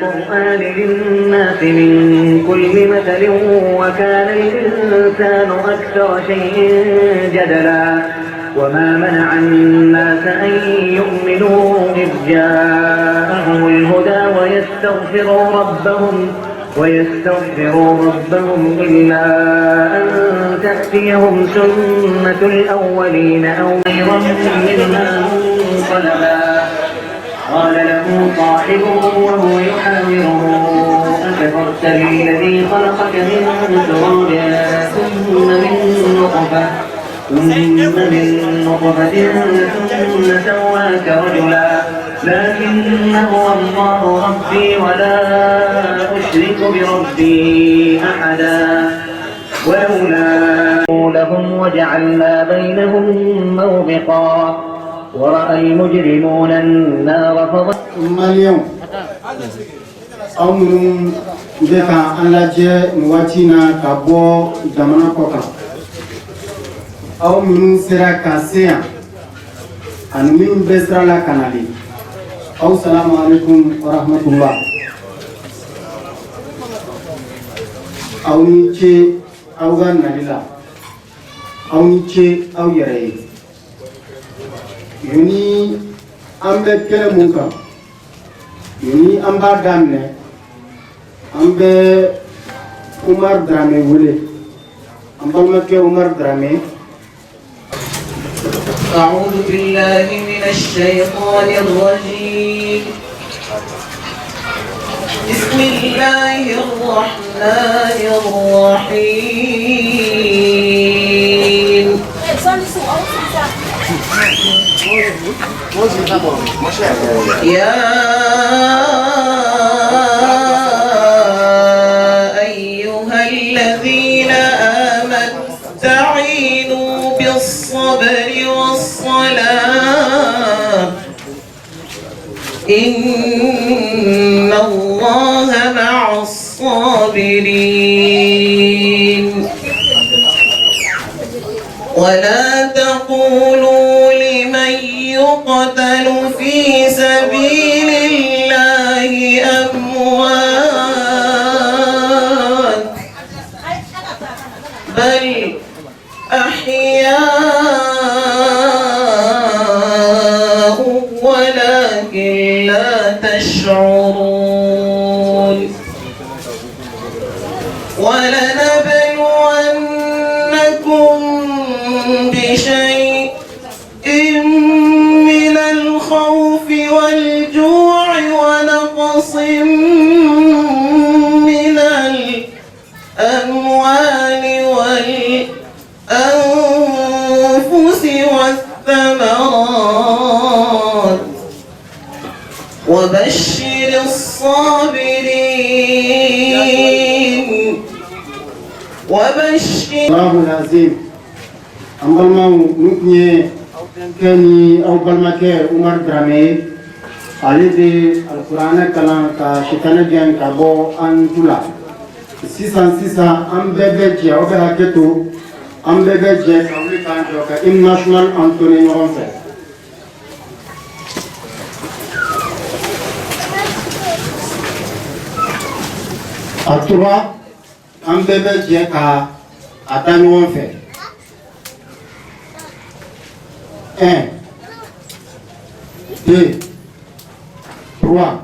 القرآن للناس من كل مثل وكان الإنسان أكثر شيء جدلا وما منع الناس أن يؤمنوا إذ جاءهم الهدى ويستغفروا ربهم إلا أن تأتيهم سنة الأولين أو خيرا منها منقلبا. قال له صاحبه وهو يحاوره أكفرت بالذي خلقك من تراب ثم من نطفة ثم سواك رجلا لكن هو الله ربي ولا أشرك بربي أحدا ولولا لهم وجعلنا بينهم موبقا ورأى المجرمون النار اليوم أمر بك أن لا جاء نواتينا كابو جمانا كوكا أو من سرا كاسيا أن من بسرا لا كنالي أو السلام عليكم ورحمة الله أو نيتشي أو غان نبيلا أو نيتشي أو يرأي يوني أمبي كلمونكا يوني أمبا دامنة أمبي عمر درامي ولي أمبا مكي عمر درامي. أعوذ بالله من الشيطان الرجيم. بسم الله الرحمن الرحيم. يا أيها الذين آمنوا استعينوا بالصبر والصلاة إن الله مع الصابرين. ولا تقولوا لمن يقتل في سبيل الله أموات بل أحياء ولكن لا تشعرون. ولنبلونكم بشيء من الخوف والجوع ونقص من الأموال والأنفس والثمرات وبشر الصابرين. الله العظيم أمبالما نكني كني أو بالمكة عمر درامي على دي القرآن كلام كشيطان جان كابو أنتولا سيسا أم بيجي أو بهاكتو أم بيجي كابولي كان جوكا إم ناشونال أنتوني نورنفه أتوا أم بيجي كا أتانيون فه 1, 2, 3.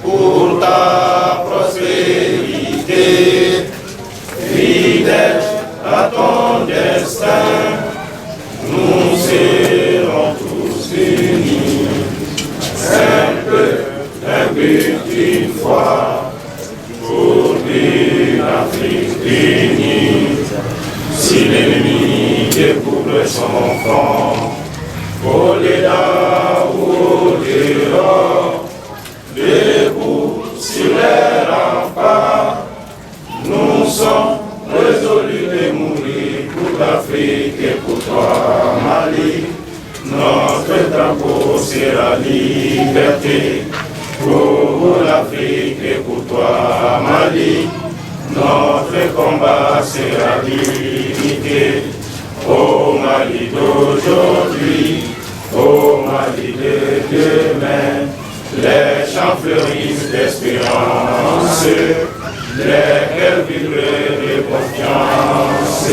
Pour ta prospérité, fidèle à ton destin, nous serons tous unis. Simple, un but, une foi, pour une Afrique unie. Si l'ennemi découvre son camp, voler là ou dehors, debout sur les remparts, nous sommes résolus de mourir pour l'Afrique et pour toi, Mali. Notre drapeau c'est la liberté. Pour l'Afrique et pour toi, Mali. Notre combat c'est la dignité. Au Mali d'aujourd'hui, Au Mali de demain, les champs fleurissent d'espérance, les cœurs vibrent de confiance.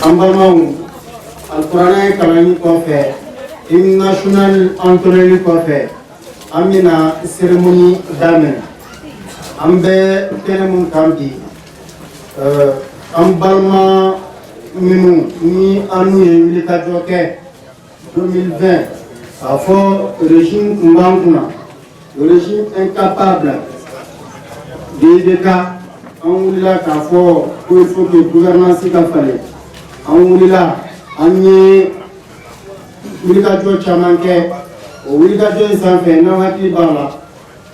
Ambalmau, Al-Quran kalani kofe, hymne national entonné kofe, amina cérémonie d'amen. Ambe tenemun kambi, ambalma minu ni anu yemilika joke 2020. A fort régime Mbankuna, le régime incapable des cas, on l'a qu'à fort, il faut que la gouvernance soit faite. On l'a, on y est, on l'a dit au Chamanké, on l'a dit aux enfants, on l'a dit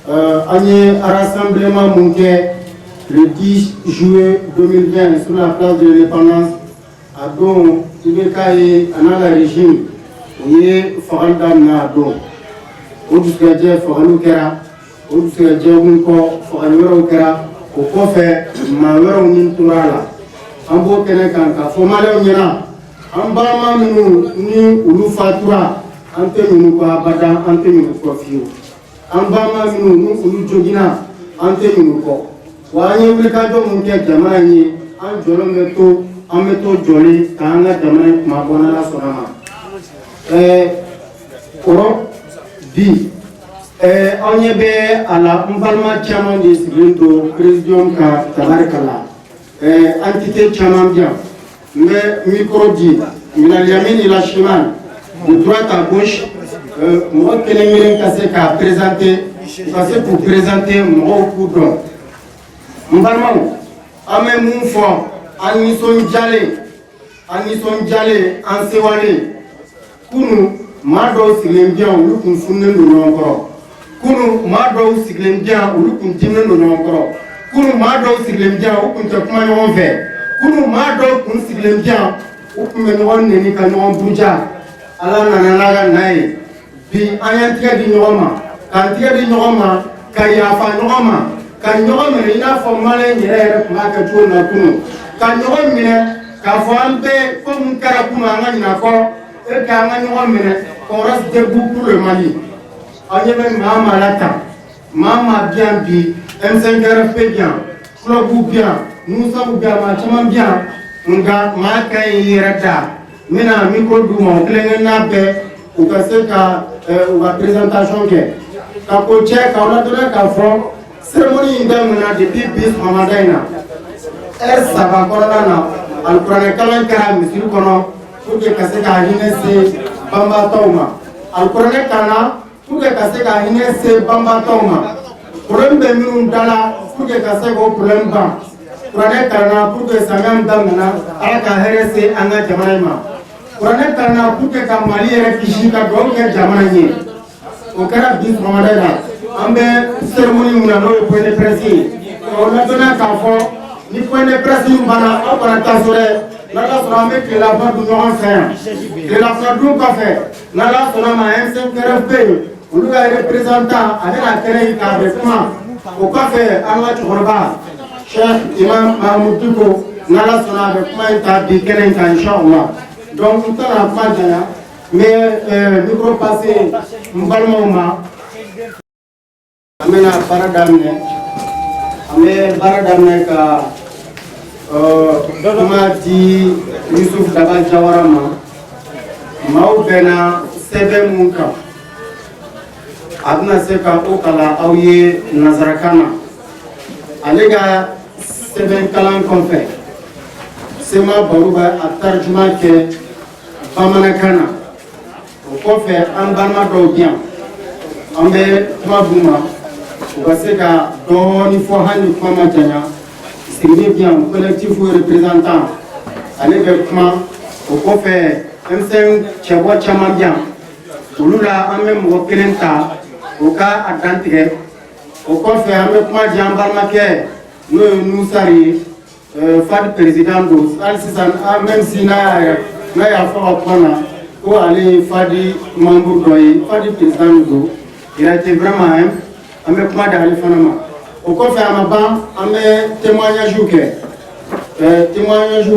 on y est à rassemblement monté le 10 juillet 2020 sur la place de l'indépendance, à Don, il est caillé à la régime. O ye fagal damna don o dusgaje fagalu kera o dusgaje mun ko fagal wero kera o kofe ma wero nin turala ambo kene kan ka fo male nyina amba ma minu ni ulu fatura ante minu ko abada ante minu ko fiu amba ma minu ni ulu jogina ante minu ko wa ni wuli ka do mun ke jama ni an jolo meto joli kanga jama ma bona la sonama Europe dit on y est à la Mbalma Chaman de Sibinto, président Tabarkala, entité Chaman bien, mais micro dit, il a liamine la chiman, de droite à gauche, moi qui l'ai présenté, pour présenter mon coudron. Mbalma, à même une fois, Anison Djale, en Sewale. Kunu mado siglembian ulu kun funne no nonkoro kunu mado siglembian ulu kun timne no nonkoro kunu mado siglembian ulu kun takuma no ve kunu mado kun siglembian ulu kun no neni kan no buja ala nananaga nai bi ayantiga di nyoma kan tiga di nyoma kaya fa nyoma kan nyoma ne ina fo male nyere kuma ka tuna kunu kan nyoma mine ka fo ambe ko mun kara kuma ngani ko et quand on reste debout pour le Mali. On y met Mama Lata, Mama bien bi, M5RFP bien, Flobou bien, nous sommes bien, Machaman bien, on a Maka et Rata. Maintenant, micro du monde, Clément ou Kaseka, ou la présentation que. Quand on check, on a donné qu'à fond, cérémonie indemne depuis bis Mamadaina. Ça va corona, Al-Quran Kalan Karam, monsieur Kono. Pour que Kaseka Hinese Bamba Toma. Al-Quran Kana, pour que Kaseka Hinese Bamba Toma. Problème de Minum Dala, pour que Kaseka problème bas. Quran Kana, pour que Samam Damana, Alaka Herese Anga Jamaima. Quran Kana, pour que Kamali Rekishika Gonga Jamani. Au Kara bis Ramadana, Ambe cérémonie Munano, le point de presse. On a donné un café, ni point de presse, ni Bana, on a tassuré. Nala sera avec la voix du Nord et la voix du café. Nala sera ma M5RFP. On lui a représentant avec la télé avec moi. Au café, Anouach Horba, Cheikh Imam Mahmoud Duko, Nala sera avec moi et Tabi Kelenka, Inch'Allah. Donc, tout à la fin, mais micro passé, Mbalmauma, Amena Baradamne, Amena Baradamne, kuma di Yusuf Daba Jawara maaw bena sɛbɛn mun kan a bɛna se ka o kalan aw ye nansarakan na ale ka sɛbɛn kalan kɔfɛ Sema Baro bɛ a tarjuma kɛ bamanankan na o kɔfɛ an balima dɔw bi yan an bɛ kuma d'u ma u ka se ka dɔɔni fɔ hali ni kuma ma janya. C'est bien, collectif représentant, allez avec moi, au café, M5, Tchaboua Tchamabian, au Lula, en même au Kelenta, au cas à Dantre, au café, avec moi, Djambarmaké, nous sari, Fad président d'Os, même si n'a pas fait pour aller Fadi Mambourdoy, Fadi président d'Os, il a été vraiment avec moi dans le phénomène. Au café à ma banque, on met témoignage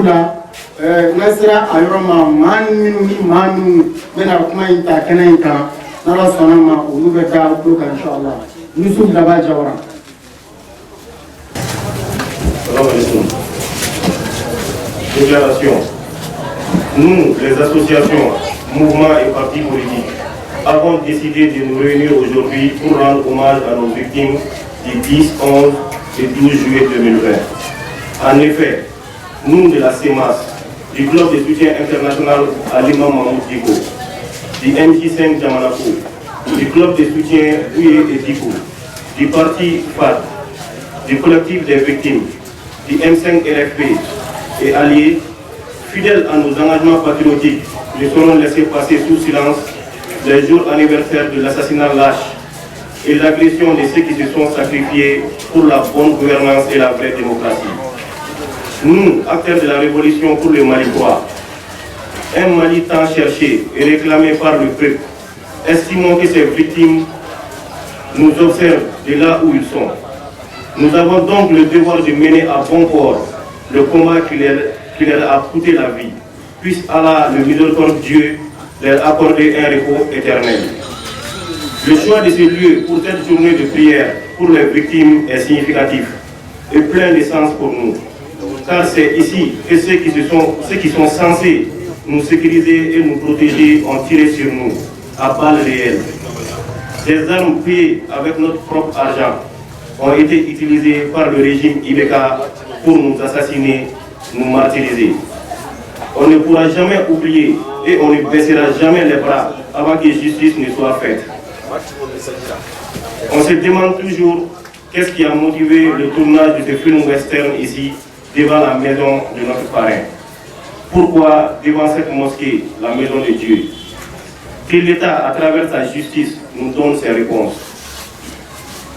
là, nasira ayurama manu bena kuma inta kenenka nala sonama ulu beta ko inshallah Yusuf Daba Jawara. Déclaration. Nous, les associations, mouvements et partis politiques, avons décidé de nous réunir aujourd'hui pour rendre hommage à nos victimes du 10, 11 et 12 juillet 2020. En effet, nous de la CEMAS, du Club de soutien international à l'imam Mahmoud Diko, du MJ5 Jamanako, du Club de soutien Ouye et Diko, du parti FAD, du collectif des victimes, du M5 RFP et alliés, fidèles à nos engagements patriotiques, ne seront laissés passer sous silence les jours anniversaires de l'assassinat lâche et l'agression de ceux qui se sont sacrifiés pour la bonne gouvernance et la vraie démocratie. Nous, acteurs de la révolution pour le Mali 3, un Mali tant cherché et réclamé par le peuple, estimons que ces victimes nous observent de là où ils sont. Nous avons donc le devoir de mener à bon port le combat qui leur a coûté la vie. Puisse Allah, le miséricordieux, leur accorder un repos éternel. Le choix de ce lieu pour cette journée de prière pour les victimes est significatif et plein de sens pour nous. Car c'est ici que ceux qui sont censés nous sécuriser et nous protéger ont tiré sur nous à balles réelles. Ces armes payées avec notre propre argent ont été utilisées par le régime Ibeka pour nous assassiner, nous martyriser. On ne pourra jamais oublier et on ne baissera jamais les bras avant que justice ne soit faite. On se demande toujours qu'est-ce qui a motivé le tournage de ce film western ici, devant la maison de notre parrain. Pourquoi devant cette mosquée, la maison de Dieu? Que l'État, à travers sa justice, nous donne ses réponses.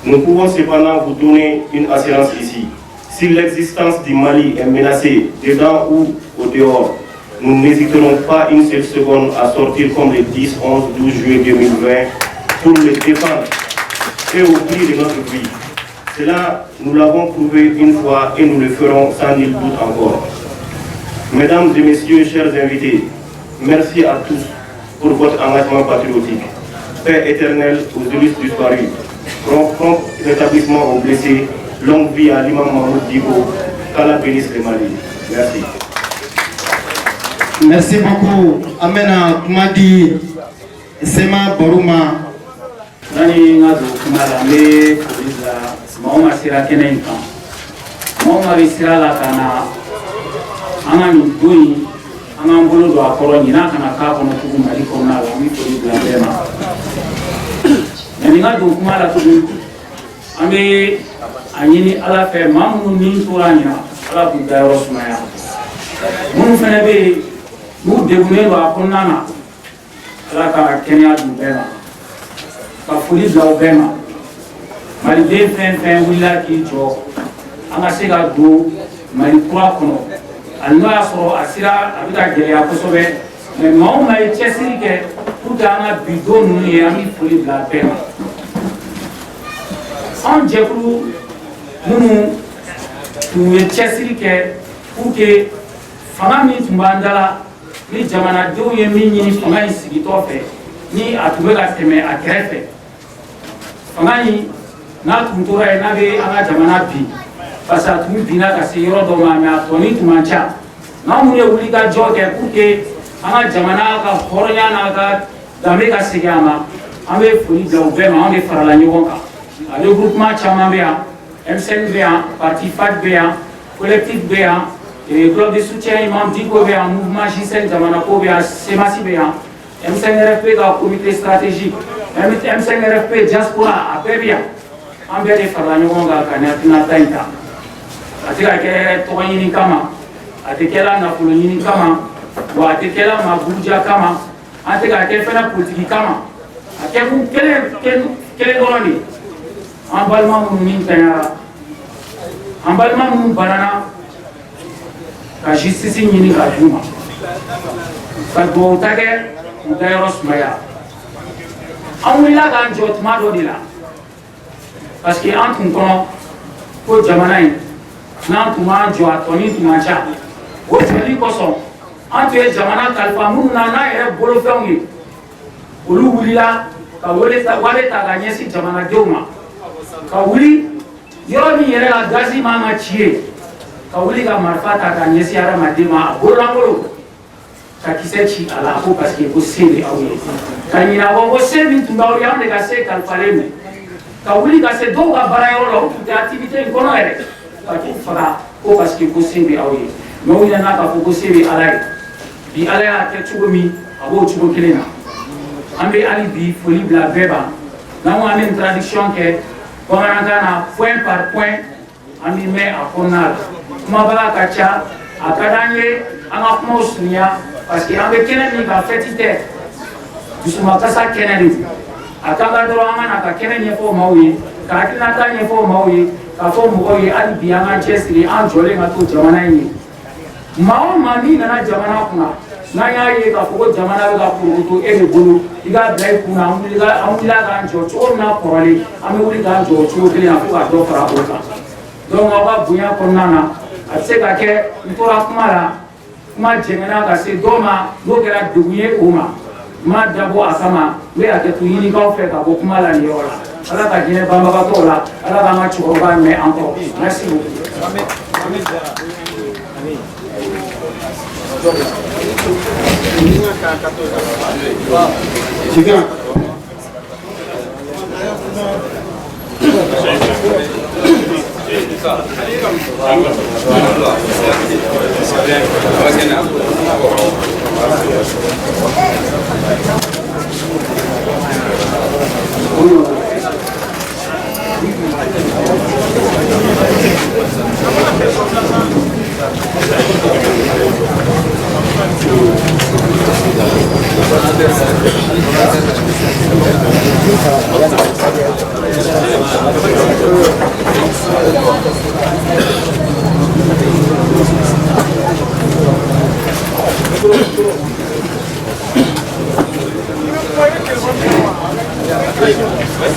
Nous pouvons cependant vous donner une assurance ici. Si l'existence du Mali est menacée, dedans ou au dehors, nous n'hésiterons pas une seule seconde à sortir comme le 10, 11, 12 juillet 2020 pour le défendre et au prix de notre vie. Cela, nous l'avons prouvé une fois et nous le ferons sans nul doute encore. Mesdames et messieurs, chers invités, merci à tous pour votre engagement patriotique. Paix éternelle aux illustres disparus, prompt rétablissement aux blessés, longue vie à l'imam Mahmoud Diko, qu'Allah bénisse le Mali. Merci. Merci beaucoup. Amena Kumadi Sema Boruma. Nani ngado kumala me kuliza mauma sira kenen kan. Mauma sira la kana anga ni dui anga mbolo do akoro nyina kana ka kono tugu mali kona la mi kuliza bema. Nani ngado kumala tugu ambe anyini ala fe mamu ni turanya ala bu da rosmaya. Mun fene be mu degune do akonna na ala ka kenya du bema. Ka foli bila o bɛɛ ma maliden fɛn fɛn wulila k'i jɔ an ka se ka don mali kura kɔnɔ hali n'o y'a sɔrɔ a sera a bɛ ka gɛlɛya kosɛbɛ mɛ maa o maa ye cɛsiri kɛ pour que an ka bi don ninnu ye an bɛ foli bila bɛɛ ma anw jɛkulu minnu tun ye cɛsiri kɛ pour que fanga min tun b'an da la ni jamanadenw ye min ɲini fanga in sigitɔ fɛ ni a tun bɛ ka tɛmɛ a kɛrɛfɛ fanga in n'a tun tora yen n'a bɛ an ka jamana bi parce que a tun binna ka se yɔrɔ dɔ ma mɛ a tɔni tun man ca n'anw ye wulikajɔ kɛ pour que an ka jamana ka hɔrɔnya n'a ka danbe ka segin a ma an bɛ foli bila u bɛɛ ma anw de farala ɲɔgɔn kan ale groupement caman bɛ yan M5 bɛ yan parti FAD bɛ yan collectif bɛ yan club de soutien imam Diko bɛ yan mouvement J5 jamanako bɛ yan CEMAS bɛ yan M5RFP ka comité stratégique M5RFP diaspora a bɛɛ bɛ yan an bɛɛ de farala ɲɔgɔn kan ka nin hakilinata in ta a tɛ ka kɛ tɔgɔ ɲini kama a tɛ kɛla nafolo ɲini kama wa a tɛ kɛla maaburuja kama an tɛ ka kɛ fɛnɛ politiki kama a kɛ kun kelen dɔrɔn de an balima minnu min tanyara an balima minnu banana ka justice ɲini ka d'u ma ka duwawu ta kɛ u ka yɔrɔ sumaya an wulila k'an jɔ tuma dɔ de la parce que an tun kɔnɔ ko jamana in n'an tun b'an jɔ a tɔni tun man ca o jɔli kosɔn an tun ye jamana kalifa minnu na n'an yɛrɛ bolofɛnw ye olu wulila ka wale ta ka ɲɛsin jamanadenw ma ka wuli yɔrɔ min yɛrɛ la gazi man ka ci ye ka wuli ka marifa ta ka ɲɛsin adamaden ma a bololankolon ka kisɛ ci a la ko parce que ko se bɛ aw ye ka ɲinɛ ko se min tun b'aw ye an de ka se kalifalen mɛn ka wuli ka se dɔw ka baarayɔrɔ la u tun tɛ activité in kɔnɔ yɛrɛ ka t'u faga ko parce que ko se bɛ aw ye mais u ɲinɛna k'a fɔ ko se bɛ ala ye bi ala y'a kɛ cogo min a b'o cogo kelen na an bɛ hali bi foli bila bɛɛ ban n'an ko an bɛ traduction kɛ bamanankan na point par point an bɛ mɛn a kɔnɔna la kumabaga ka ca a ka d'an ye an ka kumaw surunya parce que an bɛ kɛnɛ min kan fɛti tɛ dusumakasa kɛnɛ de don a ka kan dɔrɔn an ka na ka kɛnɛ ɲɛfɔ maaw ye ka hakilinata ɲɛfɔ maaw ye k'a fɔ mɔgɔw ye hali bi an k'an cɛsiri an jɔlen ka to jamana in ye maa o maa n'i nana jamana kunna n'an y'a ye k'a fɔ ko jamana bɛ ka korokoto e de bolo i k'a bila i kunna an wulila k'an jɔ cogo min na kɔrɔlen an bɛ wuli k'an jɔ o cogo kelen na fo ka dɔ fara o kan donc aw ka bonya kɔnɔna na a bɛ se ka kɛ n tora kuma la kuma jɛngɛnna ka se dɔ ma n'o kɛra degun ye o ma n ma dabɔ a kama n bɛ hakɛto ɲinikaw fɛ ka bɔ kuma la nin yɔrɔ la ala ka hinɛ banbagatɔw la ala k'an ka cɛkɔrɔba mɛn an kɔrɔ merci beaucoup.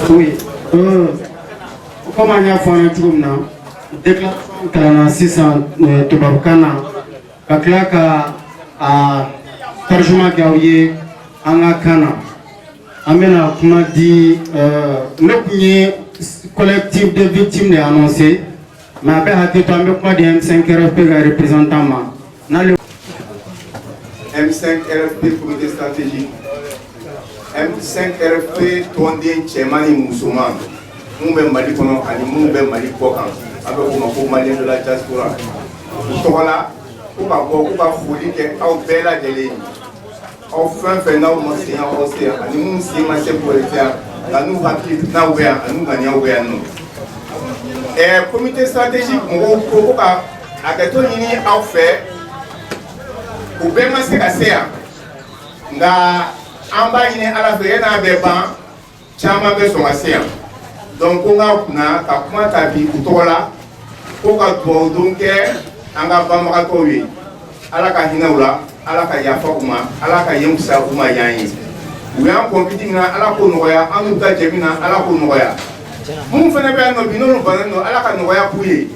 Oui, comme on a fait un tour maintenant, déclaration kalana sisan tubabukan na ka tila ka a tarjuma kɛ aw ye an ka kan na an bɛna kuma di ne tun ye collectif de victimes de annoncé mais a bɛ hakɛ to an bɛ kuma di M5 RFP ka représentant ma n'ale M5 RFP comité stratégique M5 RFP tɔnden cɛman ni musoman mun bɛ Mali kɔnɔ ani mun bɛ Mali kɔ kan an bɛ f'o ma ko malien de la diaspora u tɔgɔ la ko ka bɔ ko ka foli kɛ aw bɛɛ lajɛlen aw fɛn fɛn n'aw ma se yan aw se yan ani mun sen ma se k'o yan nka n'u hakilinaw bɛ yan ani n'u ŋaniyaw bɛ yan nɔ comité stratégique mɔgɔw ko ka hakɛto ɲini aw fɛ u bɛɛ ma se ka se yan nka an b'a ɲini ala fɛ yan'a bɛ ban caman bɛ sɔn ka se yan donc ko n ka kunna ka kuma ta bi u tɔgɔ la ko ka dugawudon kɛ an ka banbagatɔw ye ala ka hinɛ u la ala ka yafa u ma ala ka yen fisa u ma yan ye u y'an kɔnpiti min na ala k'o nɔgɔya an n'u ta jɛ min na ala k'o nɔgɔya mun fana bɛ yan nɔ bi n'olu bannen don ala ka nɔgɔya k'u ye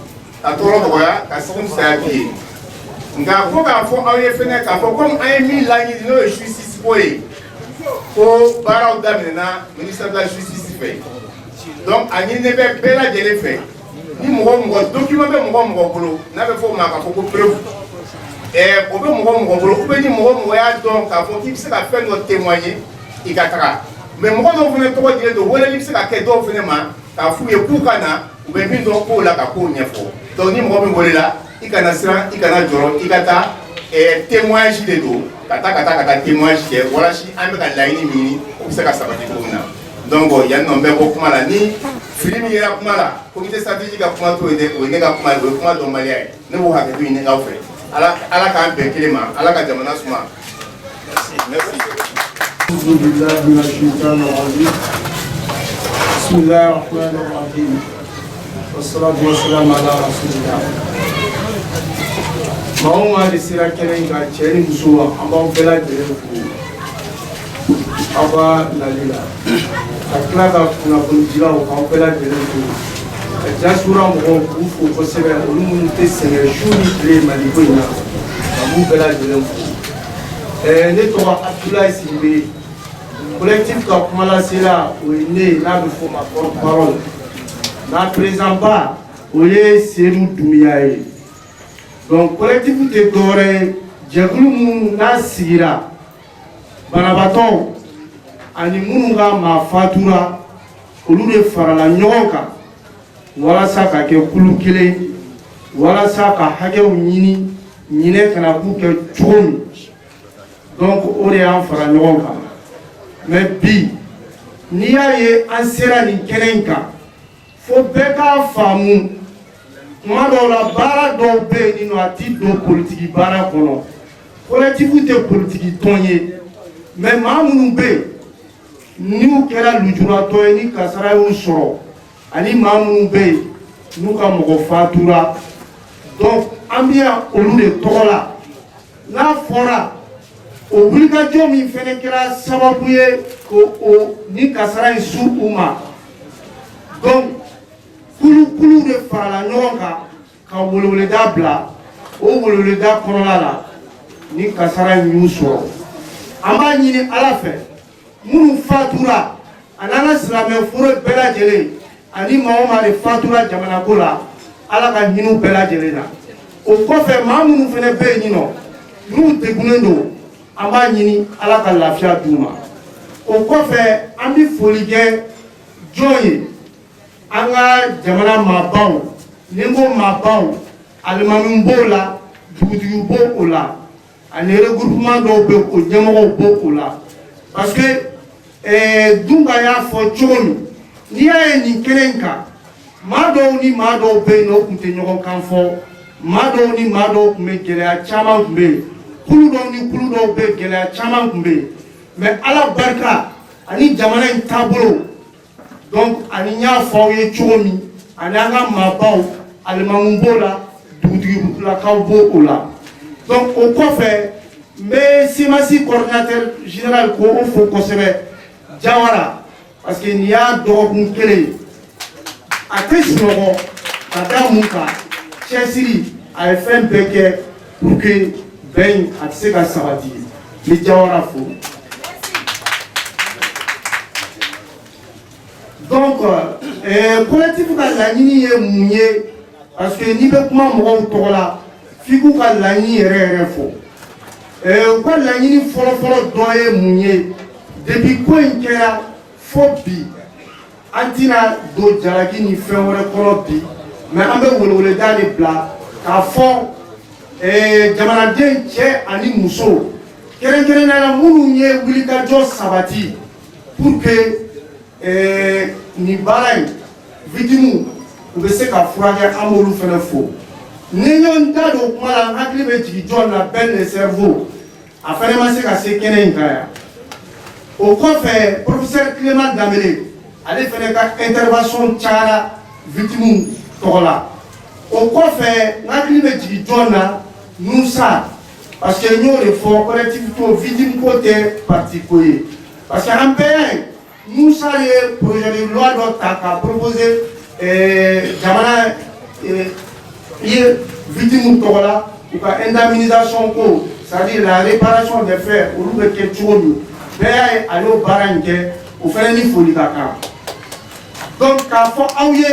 ka tɔɔrɔ nɔgɔya ka segu fisaya k'i ye nka fo k'a fɔ aw ye fɛnɛ k'a fɔ komi an ye min laɲini n'o ye justice ko ye ko baaraw daminɛna ministère de la justice fɛ donc a ɲininen bɛ bɛɛ lajɛlen fɛ ni mɔgɔ o mɔgɔ document bɛ mɔgɔ o mɔgɔ bolo n'a bɛ fɔ o ma k'a fɔ ko preuve o bɛ mɔgɔ o mɔgɔ bolo ou bien ni mɔgɔ o mɔgɔ y'a dɔn k'a fɔ k'i bɛ se ka fɛn dɔ témoigner i ka taga mais mɔgɔ dɔw fana tɔgɔ dilen don weleli bɛ se ka kɛ dɔw fana ma k'a f'u ye k'u ka na u bɛ min dɔn k'o la ka k'o ɲɛfɔ donc ni mɔgɔ min welela i kana siran i kana jɔrɔ i ka taa témoignage de don ka taa témoignage kɛ walasa an bɛ ka laɲini min ɲini o bɛ se ka sabati cogo min na donc yan nɔ n bɛ bɔ kuma la ni fili min yera kuma la comité stratégique ka kuma t'o ye dɛ o ye ne ka kuma ye o ye kuma dɔnbaliya ye ne b'o hakɛto ɲini aw fɛ ala k'an bɛn kelen ma ala ka jamana suma merci. Bismillahir Rahmanir Rahim. Wassalatu wassalamu ala rasulillah. Maa o maa de sera kɛnɛ in kan cɛ ni muso an b'aw bɛɛ lajɛlen fo aw ka nali la ka tila ka kunnafonidilaw k'aw bɛɛ lajɛlen fo ka diaspora mɔgɔw k'u fo kosɛbɛ olu minnu tɛ sɛgɛn su ni tile Maliko in na ka b'u bɛɛ lajɛlen fo ne tɔgɔ Abdoulaye Sidibé collectif ka kuma lase la o ye ne n'a bɛ fɔ ma porte parole n'a président ba o ye Seydou Doumbouya ye donc collectif tɛ dɔwɛrɛ ye jɛkulu minnu n'a sigira banabaatɔw ani minnu ka maa fatura olu de farala ɲɔgɔn kan walasa ka kɛ kulu kelen walasa ka hakɛw ɲini ɲinɛ kana k'u kɛ cogo min donc o de y'an fara ɲɔgɔn kan mais bi n'i y'a ye an sera nin kɛnɛ in kan fo bɛɛ k'a faamu tuma dɔw la baara dɔw bɛ yen nɔ a ti don politiki baara kɔnɔ collectif tɛ politiki tɔn ye mais maa minnu bɛ yen n'u kɛra lujuratɔ ye ni kasara y'u sɔrɔ ani maa minnu bɛ yen n'u ka mɔgɔ fatura donc an bɛ yan olu de tɔgɔ la n'a fɔra o wulikajɔ min fɛnɛ kɛra sababu ye ko ni kasara in su u ma donc kulu de farala ɲɔgɔn kan ka weleweleda bila o weleweleda kɔnɔna la ni kasara in y'u sɔrɔ an b'a ɲini ala fɛ minnu fatura a n'an ka silamɛ foro bɛɛ lajɛlen ani maa o maa de fatura jamanako la ala ka hin'u bɛɛ lajɛlen na o kɔfɛ maa minnu fɛnɛ bɛ yen nɔ n'u degunnen don an b'a ɲini ala ka lafiya d'u ma o kɔfɛ an bɛ foli kɛ jɔn ye an ka jamana maabaw ni n ko maabaw alimamiw b'o la dugutigiw b'o la ani regroupement dɔw bɛ o ɲɛmɔgɔw b'o la parce que Dunga y'a fɔ cogo min n'i y'a ye nin kɛnɛ in kan maa dɔw ni maa dɔw bɛ yen nɔ o tun tɛ ɲɔgɔn kan fɔ maa dɔw ni maa dɔw tun bɛ gɛlɛya caman tun bɛ yen kulu dɔw ni kulu dɔw bɛ gɛlɛya caman tun bɛ yen mais ala barika ani jamana in taabolo donc ani n y'a fɔ aw ye cogo min ani an ka maabaw alimamuw b'o la dugutigilakaw b'o la donc o kɔfɛ n bɛ semasi coordinateur général k'o fo kosɛbɛ Jawara parce que nin y'a dɔgɔkun kelen ye a tɛ sunɔgɔ ka da mun kan cɛsiri a ye fɛn bɛɛ kɛ pour que bɛn in a tɛ se ka sabati n bɛ Jawara fo donc collectif ka laɲini ye mun ye parce que n'i bɛ kuma mɔgɔw tɔgɔ la f'i k'u ka laɲini yɛrɛ fɔ u ka laɲini fɔlɔfɔlɔ dɔ ye mun ye depuis ko in kɛra fo bi an tɛna don jalaki ni fɛn wɛrɛ kɔnɔ bi mais an bɛ weleweleda de bila k'a fɔ jamanaden cɛ ani muso kɛrɛnkɛrɛnnenya la minnu ye wulikajɔ sabati pour que nin baara in victimes u bɛ se ka furakɛ an b'olu fɛnɛ fo ni ɲɔgɔn da don kuma la n hakili bɛ jigin jɔn na bɛɛ le cerveau a fɛnɛ ma se ka se kɛnɛ in kan yan o kɔfɛ professeur Clément Dambélé ale fɛnɛ ka intervention cayara victimes tɔgɔ la o kɔfɛ n hakili bɛ jigin jɔn na Nusa parce que n y'o de fɔ collectif to victime ko tɛ parti ko ye parce que an bɛɛ y'a ye Nusa ye projet de loi dɔ ta k'a proposer jamana ye victime tɔgɔ la u ka indemnisation ko c'est-à-dire la réparation des faits olu bɛ kɛ cogo min bɛɛ y'a ye a y'o baara in kɛ o fɛnɛ ni foli ka kan donc k'a fɔ aw ye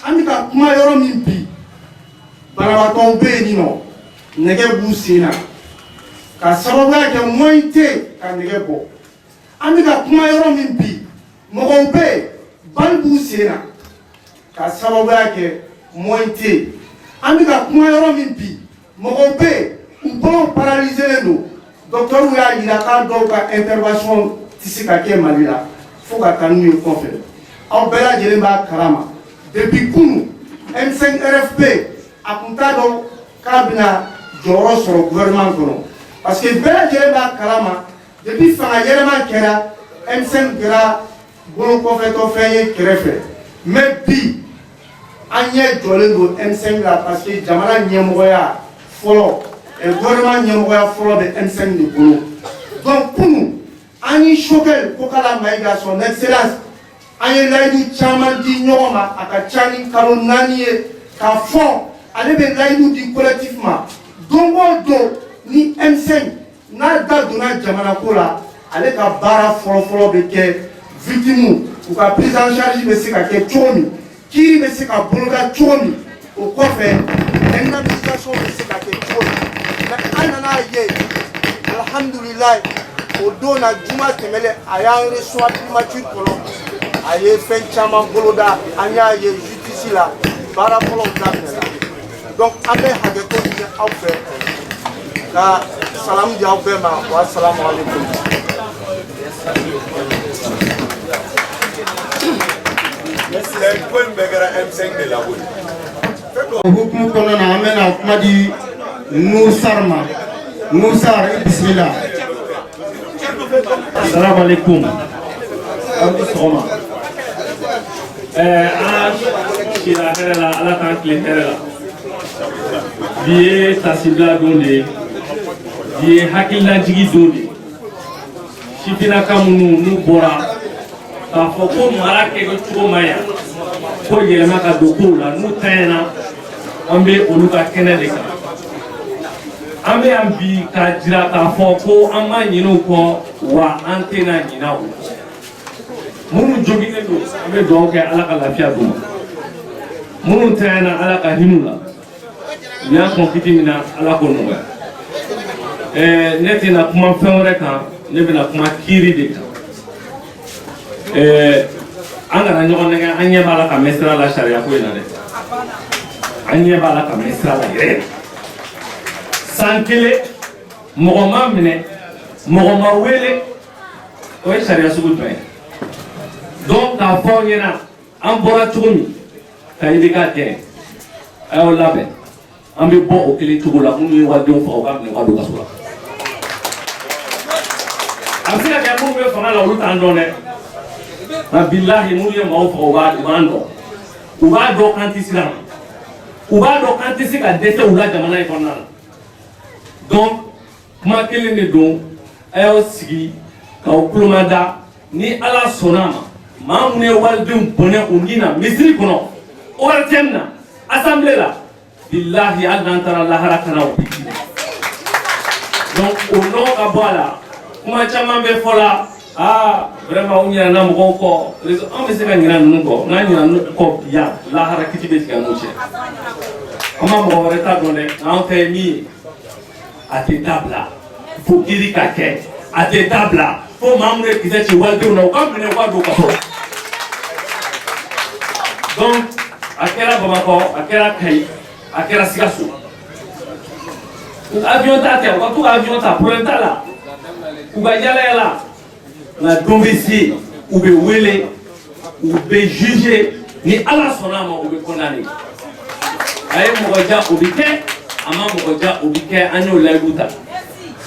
an bɛ ka kuma yɔrɔ min bi banabaatɔw bɛ yen nɔ nɛgɛ b'u sen na ka sababuya kɛ moyen tɛ ka nɛgɛ bɔ an bɛ ka kuma yɔrɔ min bi mɔgɔw bɛ yen bali b'u sen na ka sababuya kɛ moyen tɛ an bɛ ka kuma yɔrɔ min bi mɔgɔw bɛ yen u bolo paralyselen don docteur y'a yira k'a dɔw ka intervention tɛ se ka kɛ Mali la fo ka taa n'u ye kɔfɛ aw bɛɛ lajɛlen b'a kalama depuis kunu M5 RFP a kun t'a dɔn k'a bɛna jɔyɔrɔ sɔrɔ gouvernement kɔnɔ parce que bɛɛ lajɛlen b'a kalama depuis fanga yɛlɛma kɛra M5 kɛra bolo kɔfɛtɔ fɛn ye kɛrɛfɛ mais bi an ɲɛ jɔlen don M5 la parce que jamana ɲɛmɔgɔya fɔlɔ gouvernement ɲɛmɔgɔya fɔlɔ bɛ M5 de bolo donc kunu an ye Choguel Kokala Mayiga son excellence an ye layidu caman di ɲɔgɔn ma a ka ca ni kalo 4 ye k'a fɔ ale bɛ layidu di collectif ma don o don ni M5 n'a da donna jamana ko la ale ka baara fɔlɔfɔlɔ bɛ kɛ victime u ka prise en charge bɛ se ka kɛ cogo min kiiri bɛ se ka boloda cogo min o kɔfɛ indemnisation bɛ se ka kɛ cogo min mais an nana ye alhamdulilayi o don na juma tɛmɛlen a y'an reçoit primature kɔnɔ a ye fɛn caman boloda an y'a ye justice la baara fɔlɔw daminɛna donc an bɛ hakɛto ɲini aw fɛ ka salamu di aw bɛɛ ma wa salamu alaikum. Hukumu kɔnɔna na an bɛna kuma di Nusar ma. Nusar bisimila. Assalamu alaikum. Aw ni sɔgɔma. An sira hɛrɛ la, Ala k'an tile hɛrɛ la. Bi ye tasibila don de ye, bi ye hakililajigi don de ye. Sifinnaka minnu n'u bɔra k'a fɔ ko mara kɛ cogo man ɲa, ko yɛlɛma ka don kow la, n'u tanyana an bɛ olu ka kɛnɛ de kan. An bɛ yan bi k'a jira k'a fɔ ko an ma ɲinɛ u kɔ wa an tɛna ɲinɛ u kɔ. Minnu joginnen don an bɛ dugawu kɛ Ala ka lafiya d'u ma. Minnu tanyana Ala ka hinɛ u la. U y'an kɔn fiti min na Ala k'o nɔgɔya. Ne tɛna kuma fɛn wɛrɛ kan, ne bɛna kuma kiiri de kan. An kana ɲɔgɔn nɛgɛ, an ɲɛ b'a la ka mɛn sira la sariya ko in na dɛ. An ɲɛ b'a la ka mɛn sira la yɛrɛ. San kelen mɔgɔ ma minɛ, mɔgɔ ma wele, o ye sariya sugu jumɛn ye? Donc k'a fɔ aw ɲɛna an bɔra cogo min ka IBK kɛ, a y'aw labɛn. An bɛ bɔ o kelen cogo la, minnu ye walidenw faga u ka minɛ u ka don kaso la. A bɛ se ka kɛ minnu bɛ fanga la olu t'an dɔn dɛ. Nka bilahi minnu ye maaw faga u b'an dɔn. U b'a dɔn k'an tɛ siran. U b'a dɔn k'an tɛ se ka dɛsɛ u la jamana in kɔnɔna na. Donc kuma kelen de don, a y'aw sigi k'aw kulomada ni Ala sɔnna a ma. Maa minnu ye walidenw bɔnɛ u ni na misiri kɔnɔ, ORTM na, assemblée la. Billahi hali n'an taara lahara kana o biti. Donc o nɔgɔ ka bɔ a la, kuma caman bɛ fɔ la, vraiment u ɲinɛna mɔgɔw kɔ, an bɛ se ka ɲinɛ ninnu kɔ, n'an ɲinɛna ninnu kɔ yan, lahara kiti bɛ tigɛ an n'u cɛ. An ma mɔgɔ wɛrɛ ta dɔn dɛ, n'an ta ye min ye, a tɛ dabila, fo kiiri ka kɛ, a tɛ dabila, fo maa minnu ye kisɛ ci walidenw na, u ka minɛ u ka don kaso. Donc a kɛra Bamakɔ, a kɛra Kayi, a kɛra Sikaso. Avion t'a kɛ, u ka to ka avion ta, problème t'a la. U ka yala yala, nka don bɛ se, u bɛ wele, u bɛ juger, ni Ala sɔnna a ma u bɛ condamner. A ye mɔgɔ ja o bɛ kɛ, a ma mɔgɔ ja o bɛ kɛ, an y'o layidu ta.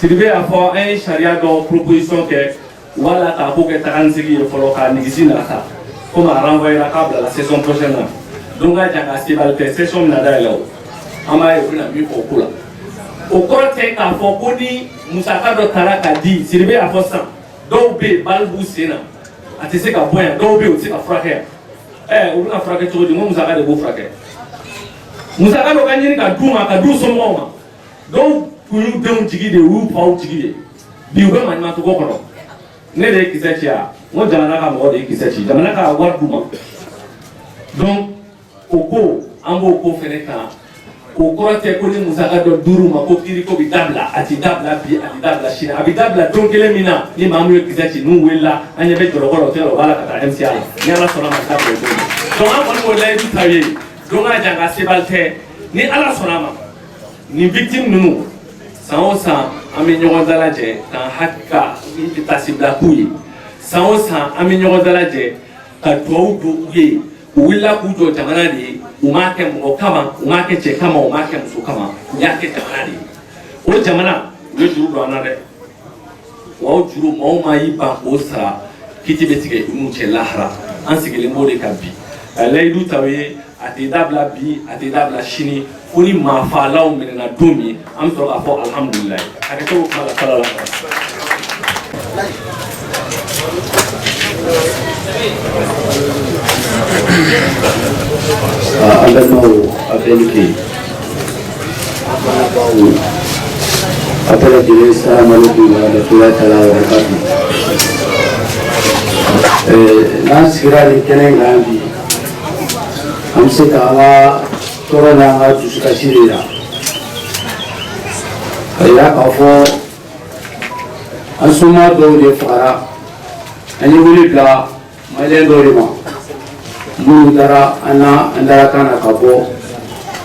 Sidibe y'a fɔ an ye sariya dɔ proposition kɛ, wala k'a ko kɛ taga ni segin ye fɔlɔ k'a nigisi nata, comme a renvoyera k'a bila la saison prochaine na. Donc ka jan ka sebali tɛ session min na dayɛlɛ o. An b'a ye u bɛna min fɔ o ko la. O kɔrɔ tɛ k'a fɔ ko ni musaka dɔ taara ka di, Sidibe y'a fɔ sisan, dɔw bɛ yen bali b'u sen na, a tɛ se ka bɔ yan, dɔw bɛ yen u tɛ se ka furakɛ yan. U bɛna furakɛ cogo di? N ko musaka de b'o furakɛ. Musaka dɔ ka ɲini ka d'u ma, ka d'u somɔgɔw ma. Dɔw tun y'u denw jigi de, u y'u faw jigi de. Bi u bɛ maɲumatɔko kɔnɔ. Ne de ye kisɛ ci yan, n ko jamana ka mɔgɔ de ye kisɛ ci, jamana ka wari d'u ma. Donc o ko an b'o ko fɛnɛ kan. O kɔrɔ tɛ ko ni musaka dɔ d'u ma ko kiiri ko bɛ dabila, a tɛ dabila bi, a tɛ dabila sini, a bɛ dabila don kelen min na ni maa min ye kisɛ ci n'u wulila an ɲɛ bɛ jɔlɔkɔ la o tɛ o b'a la ka taa MCA la ni Ala sɔnna ma a bɛ dabila o don. Donc an kɔni b'o layidu t'aw ye, donc a jan ka sebali tɛ ni Ala sɔnna ma ni victime ninnu san o san an bɛ ɲɔgɔn dalajɛ k'an hakili ka tasibila k'u ye, san o san an bɛ ɲɔgɔn dalajɛ ka dugawu don u ye. U wulila k'u jɔ jamana de ye, u m'a kɛ mɔgɔ kama, u m'a kɛ cɛ kama, u m'a kɛ muso kama, u y'a kɛ jamana de ye. O jamana u ye juru don an na dɛ, wa o juru maaw ma y'i ban k'o sara kiti bɛ tigɛ i n'u cɛ lahara, an sigilen b'o de kan bi. Layidu t'aw ye, a tɛ dabila bi, a tɛ dabila sini, fo ni maafalaw minɛna don min an bɛ sɔrɔ k'a fɔ alihamudulilayi. Hakɛto kuma la kala la. An balimaw a bɛɛ ni tile Après la télé, salam alaikum wa rahmatullahi wa barakatuh. Nan sigira ni kenen gambi. Am se ka ala corona ha tusuka shirira. Ya ka fo asuma do de fara. Ani wuli bla malen do rima. Mu dara ana andara kana kabo.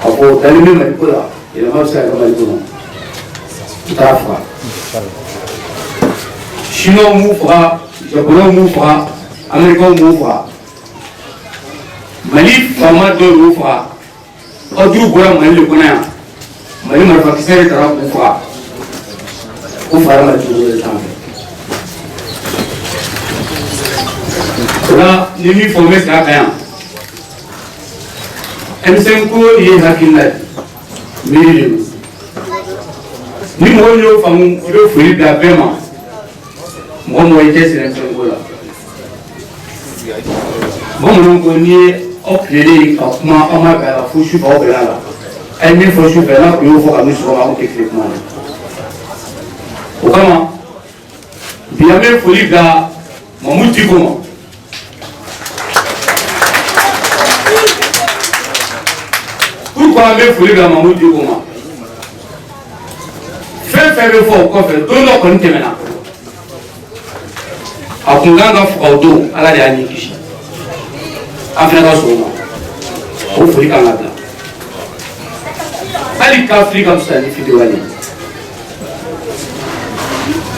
Kabo dalimi mai kula. Ila mafsa ka mai kula. Tafa. Chinois mouvra, Japonais mouvra, Américains mouvra. Mali format de mouvra. Audu gora Mali le connaît. Mali manufacturier tara mouvra. On fera mal tout le temps. Là, les nuits formées c'est rien. M5 est hakilat. Minimum. Ni mɔgɔ y'o faamu i bɛ foli bila bɛɛ ma mɔgɔ mɔgɔ i tɛ sɛnɛ fɛnko la bamananw ko n'i ye aw tilelen ka kuma aw ma bɛn a la fo sufɛ aw bɛnna la a ye min fɔ sufɛ n'a kun y'o fɔ ka min sɔrɔ aw tɛ tile kuma na o kama bi an bɛ foli bila Mamu Diko ma pourquoi an bɛ foli bila Mamu Diko ma fɛn bɛ fɔ o kɔfɛ don dɔ kɔni tɛmɛna a kun kan ka faga o don ala de y'a ɲɛ kisi an fana ka sɔn o ma o foli kan ka bila hali kafiri ka fisa ni fitiriwale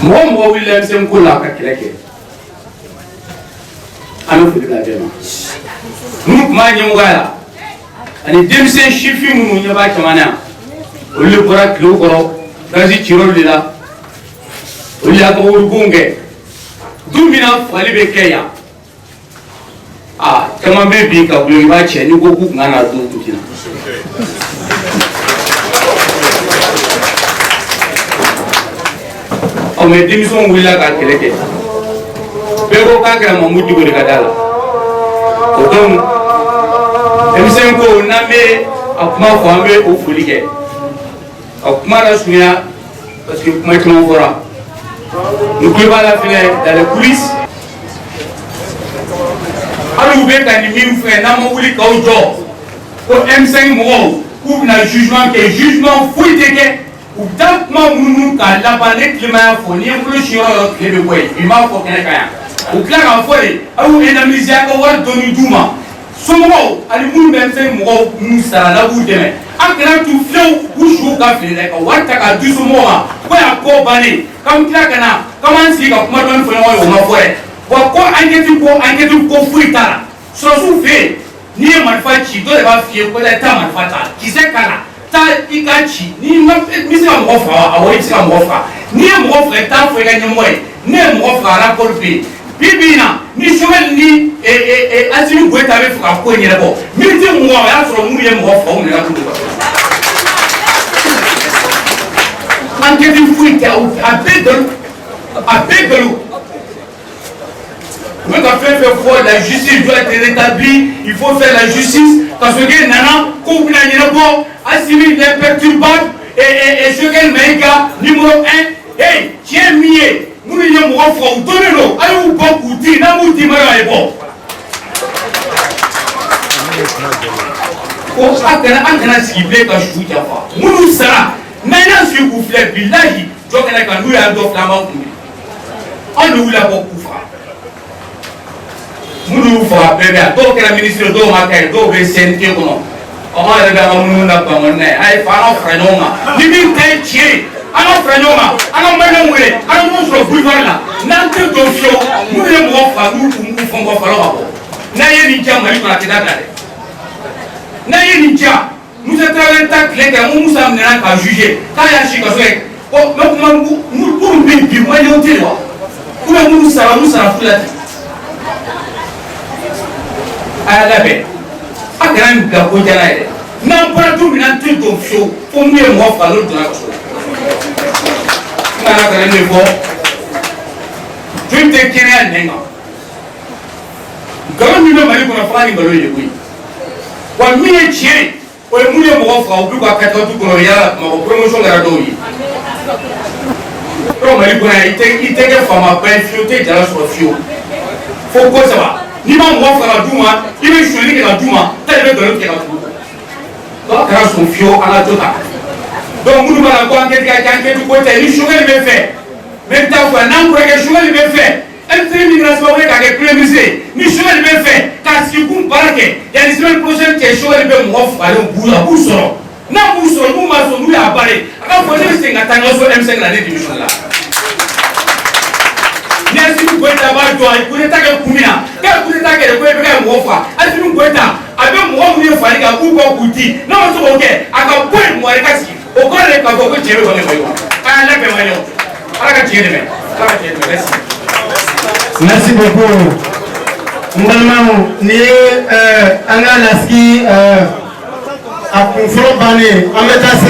mɔgɔ o mɔgɔ wulila M5 ko la a ka kɛlɛ kɛ an bɛ foli bila bɛɛ ma minnu tun b'a ɲɛmɔgɔya la ani denmisɛn sifin minnu ɲɛ b'a caman na yan olu de bɔra tilew kɔrɔ gazi ciro de la olu y'a ka worobon kɛ don min na fagali bɛ kɛ yan caman bɛ bin ka wuli i b'a cɛ n'i ko k'u kun kan ka don tu tina mɛ denmisɛnw wulila ka kɛlɛ kɛ bɛɛ ko k'a kɛra Mamu Diko de ka da la o don denmisɛn ko n'an bɛ a kuma fɔ an bɛ o foli kɛ a kuma la surunya parce que kuma caman fɔra n tulo b'a la fɛnɛ dans les coulisses hali u bɛ ka nin min fɛ n'an ma wuli k'aw jɔ ko M5 mɔgɔw k'u bɛna jugement kɛ jugement foyi tɛ kɛ u bɛ taa kuma munumunu k'a laban ne tilema y'a fɔ n'i ye n bolo si yɔrɔ yɔrɔ tile bɛ bɔ yen bi n b'a fɔ kɛnɛ kan yan u tila k'a fɔ de aw y'u indemniser a ka wari dɔɔni d'u ma somɔgɔw ani minnu bɛ M5 mɔgɔw minnu sara la b'u dɛmɛ an kana tu fiyewu u suw ka feere dɛ ka wari ta k'a di somɔgɔw ma ko y'a ko bannen k'an tila ka na k'an b'an sigi ka kuma dɔɔni fɔ ɲɔgɔn ye o ma fɔ dɛ wa ko enquête ko foyi t'a la sɔrɔsiw fɛ yen n'i ye marifa ci dɔ de b'a f'i ye ko taa marifa ta kisɛ k'a la taa i ka ci n'i ma bɛ se ka mɔgɔ faga awɔ i bɛ se ka mɔgɔ faga n'i ye mɔgɔ faga i t'a fɔ i ka ɲɛmɔgɔ ye ne ye mɔgɔ faga rapport bɛ yen bi in na ni Choguel ni Assimi Goïta bɛ fɛ ka ko in ɲɛnabɔ miniti mugan o y'a sɔrɔ minnu ye mɔgɔ faga u nana k'u enquête foyi tɛ a bɛɛ galon u bɛ ka fɛn fɛn fɔ la justice doit être rétablie il faut faire la justice parce que nana k'u bɛna ɲɛnabɔ Assimi il est perturbable et Choguel Maïga numéro 1 hey tiɲɛ min ye minnu ye mɔgɔ faga u donnen don a y'u bɔ k'u di n'an m'u di ma a ye bɔ ko an kana sigi bilen ka su janfa minnu sara n'an y'a sigi k'u filɛ bilahi jɔ kɛnɛ kan n'u y'a dɔ filɛ an b'an kun anw de wulila bɔ k'u faga minnu y'u faga bɛɛ bɛ yan dɔw kɛra ministre dɔw ma kɛ dɔw bɛ CNT kɔnɔ anw yɛrɛ bɛ an ka munumunu na bangɔni na ye a ye fa an ka fara ɲɔgɔn kan ni min ta ye tiɲɛ ye an ka fara ɲɔgɔn kan an ka maliyɛnw wele an ka ɲɔgɔn sɔrɔ boulevard la n'an tɛ don fiyewu minnu ye mɔgɔ faga n'u kun b'u fɔn fɔlɔ ka bɔ n'an ye nin diya Mali kɔnɔ a tɛ dabila dɛ n'an ye nin diya Musa Traoré ta tile kɛ mun Musa minɛna k'a juger k'a y'a si kaso ye ɔ mɛ kuma minnu bɛ yen bi maliyɛnw tɛ yen wa ou minnu sara fu la ten a y'a labɛn a kana nin bila ko jala yɛrɛ n'an bɔra don min na an tɛ don fiyewu fo minnu ye mɔgɔ faga n'olu donna kaso la. Kana ne fɔ joli tɛ kɛnɛya nɛn kan nkalon min bɛ Mali kɔnɔ fana ni nkalon ye koyi wa min ye tiɲɛ ye o ye minnu ye mɔgɔ faga u b'u ka 4 kɔnɔ yala Bamakɔ promotion kɛra dɔw ye Comme il était femme après fioté dans la socio. Faut quoi ça va? Ni ma moi faire la douma, il veut choisir la douma, tel veut donner la douma. Donc grâce au fio à la tota. Donc nous va la quoi enquête du côté ni choisir le fait. Même temps quoi non pour que choisir le fait. Elle fait migration avec avec le musée. Ni choisir le fait. Car si vous parlez, il y a une semaine prochaine que choisir le moi faire un bout à bout solo. Non bout solo nous ma nous à parler. Quand vous avez c'est ngata sur M5 l'année d'émission là. Merci beaucoup d'abord toi et pour l'état que kumina quand pour l'état que le quoi bien moi fa asi nous quoi ta avec moi nous fallait ka ku ko kuti non so OK aka point moi kasi o ko le ka ko jebe ko le ko ah la pe mayo ala ka jebe merci Merci beaucoup. Mbalmamo ni anga laski a confront bané en